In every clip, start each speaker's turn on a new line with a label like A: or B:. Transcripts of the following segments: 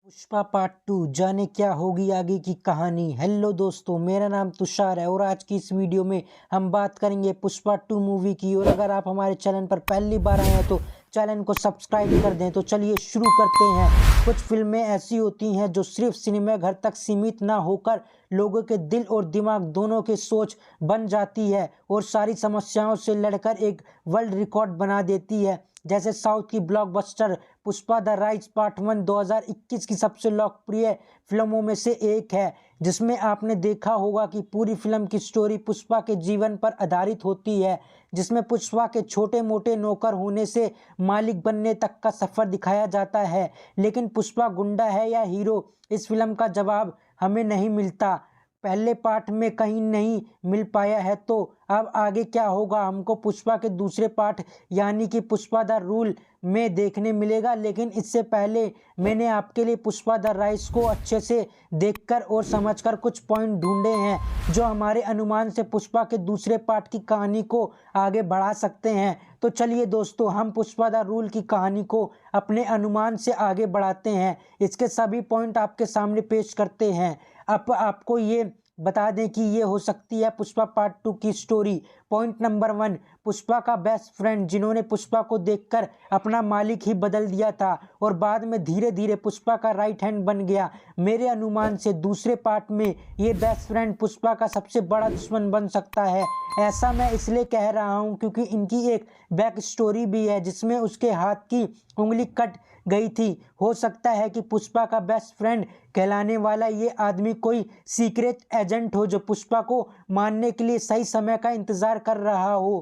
A: Pushpa part 2 जाने क्या होगी आगे की कहानी। हेलो दोस्तों, मेरा नाम तुषार है और आज की इस वीडियो में हम बात करेंगे पुष्पा 2 मूवी की। और अगर आप हमारे चैनल पर पहली बार आए हैं तो चैनल को सब्सक्राइब कर दें। तो चलिए शुरू करते हैं। कुछ फिल्में ऐसी होती हैं जो सिर्फ सिनेमा घर तक सीमित ना होकर लोगों के दिल और दिमाग दोनों की सोच बन जाती है और सारी समस्याओं से लड़कर एक वर्ल्ड रिकॉर्ड बना देती है। जैसे साउथ की blockbuster Pushpa the rise part 1 2021 की सबसे लोकप्रिय फिल्मों में से एक है, जिसमें आपने देखा होगा कि पूरी फिल्म की स्टोरी पुष्पा के जीवन पर आधारित होती है, जिसमें पुष्पा के छोटे मोटे नौकर होने से मालिक बनने तक का सफर दिखाया जाता है। लेकिन पुष्पा गुंडा है या हीरो, इस फिल्म का जवाब हमें नहीं मिलता। पहले पार्ट में कहीं नहीं मिल पाया है, तो अब आगे क्या होगा हमको पुष्पा के दूसरे पार्ट यानी कि पुष्पा द रूल में देखने मिलेगा। लेकिन इससे पहले मैंने आपके लिए पुष्पा द राइज को अच्छे से देखकर और समझकर कुछ पॉइंट ढूंढे हैं जो हमारे अनुमान से पुष्पा के दूसरे पार्ट की कहानी को आगे बढ़ा सकते हैं। तो चलिए दोस्तों, हम पुष्पा द रूल की कहानी को अपने अनुमान से आगे बढ़ाते हैं। इसके सभी पॉइंट आपके सामने पेश करते हैं। अब आपको ये बता दें कि ये हो सकती है पुष्पा पार्ट 2 की स्टोरी। पॉइंट नंबर 1, पुष्पा का बेस्ट फ्रेंड जिन्होंने पुष्पा को देखकर अपना मालिक ही बदल दिया था और बाद में धीरे धीरे पुष्पा का राइट हैंड बन गया। मेरे अनुमान से दूसरे पार्ट में ये बेस्ट फ्रेंड पुष्पा का सबसे बड़ा दुश्मन बन सकता है। ऐसा मैं इसलिए कह रहा हूँ क्योंकि इनकी एक बैक स्टोरी भी है जिसमें उसके हाथ की उंगली कट गई थी। हो सकता है कि पुष्पा का बेस्ट फ्रेंड कहलाने वाला ये आदमी कोई सीक्रेट एजेंट हो जो पुष्पा को मारने के लिए सही समय का इंतजार कर रहा हो।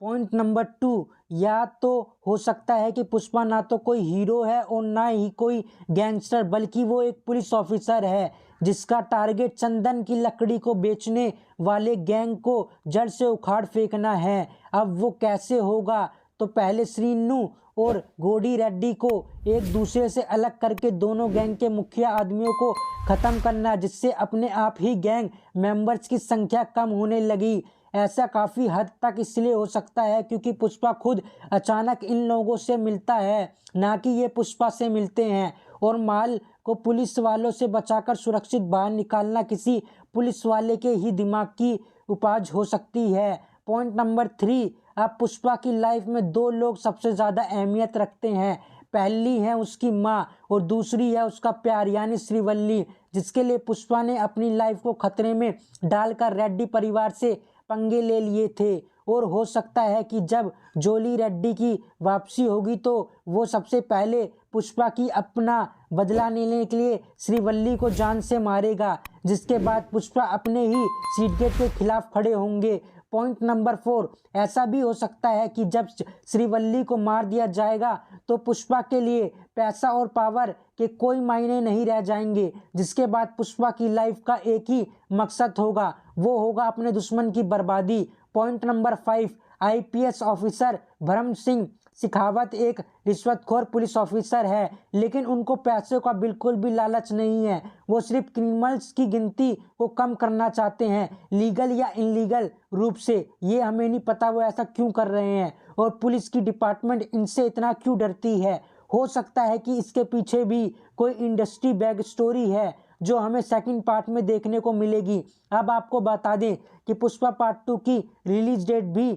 A: पॉइंट नंबर 2, या तो हो सकता है कि पुष्पा ना तो कोई हीरो है और ना ही कोई गैंगस्टर, बल्कि वो एक पुलिस ऑफिसर है जिसका टारगेट चंदन की लकड़ी को बेचने वाले गैंग को जड़ से उखाड़ फेंकना है। अब वो कैसे होगा? तो पहले श्रीनु और गोडी रेड्डी को एक दूसरे से अलग करके दोनों गैंग के मुखिया आदमियों को खत्म करना, जिससे अपने आप ही गैंग मेंबर्स की संख्या कम होने लगी। ऐसा काफ़ी हद तक इसलिए हो सकता है क्योंकि पुष्पा खुद अचानक इन लोगों से मिलता है, ना कि ये पुष्पा से मिलते हैं। और माल को पुलिस वालों से बचाकर सुरक्षित बाहर निकालना किसी पुलिस वाले के ही दिमाग की उपज हो सकती है। पॉइंट नंबर 3, अब पुष्पा की लाइफ में दो लोग सबसे ज़्यादा अहमियत रखते हैं। पहली है उसकी माँ और दूसरी है उसका प्यार यानी श्रीवल्ली, जिसके लिए पुष्पा ने अपनी लाइफ को खतरे में डालकर रेड्डी परिवार से पंगे ले लिए थे। और हो सकता है कि जब जोली रेड्डी की वापसी होगी तो वो सबसे पहले पुष्पा की अपना बदला लेने के लिए श्रीवल्ली को जान से मारेगा, जिसके बाद पुष्पा अपने ही सिंडिकेट के खिलाफ खड़े होंगे। पॉइंट नंबर 4, ऐसा भी हो सकता है कि जब श्रीवल्ली को मार दिया जाएगा तो पुष्पा के लिए पैसा और पावर के कोई मायने नहीं रह जाएंगे, जिसके बाद पुष्पा की लाइफ का एक ही मकसद होगा, वो होगा अपने दुश्मन की बर्बादी। पॉइंट नंबर 5, आईपीएस ऑफिसर भरम सिंह शेखावत एक रिश्वतखोर पुलिस ऑफिसर है, लेकिन उनको पैसे का बिल्कुल भी लालच नहीं है। वो सिर्फ क्रिमिनल्स की गिनती को कम करना चाहते हैं, लीगल या इनलीगल रूप से। ये हमें नहीं पता वो ऐसा क्यों कर रहे हैं और पुलिस की डिपार्टमेंट इनसे इतना क्यों डरती है। हो सकता है कि इसके पीछे भी कोई इंडस्ट्री बैक स्टोरी है जो हमें सेकंड पार्ट में देखने को मिलेगी। अब आपको बता दें कि पुष्पा पार्ट 2 की रिलीज डेट भी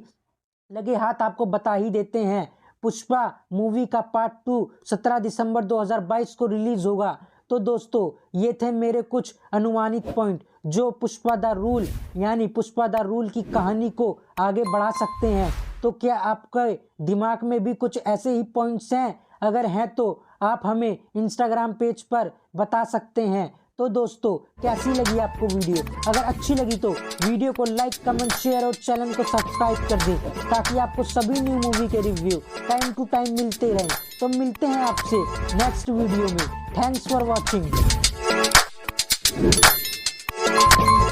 A: लगे हाथ आपको बता ही देते हैं। पुष्पा मूवी का पार्ट 2 17 दिसंबर 2022 को रिलीज होगा। तो दोस्तों, ये थे मेरे कुछ अनुमानित पॉइंट जो पुष्पा द रूल यानी पुष्पा द रूल की कहानी को आगे बढ़ा सकते हैं। तो क्या आपके दिमाग में भी कुछ ऐसे ही पॉइंट्स हैं? अगर हैं तो आप हमें इंस्टाग्राम पेज पर बता सकते हैं। तो दोस्तों, कैसी लगी आपको वीडियो? अगर अच्छी लगी तो वीडियो को लाइक, कमेंट, शेयर और चैनल को सब्सक्राइब कर दें ताकि आपको सभी न्यू मूवी के रिव्यू टाइम टू टाइम मिलते रहें। तो मिलते हैं आपसे नेक्स्ट वीडियो में। Thanks for watching.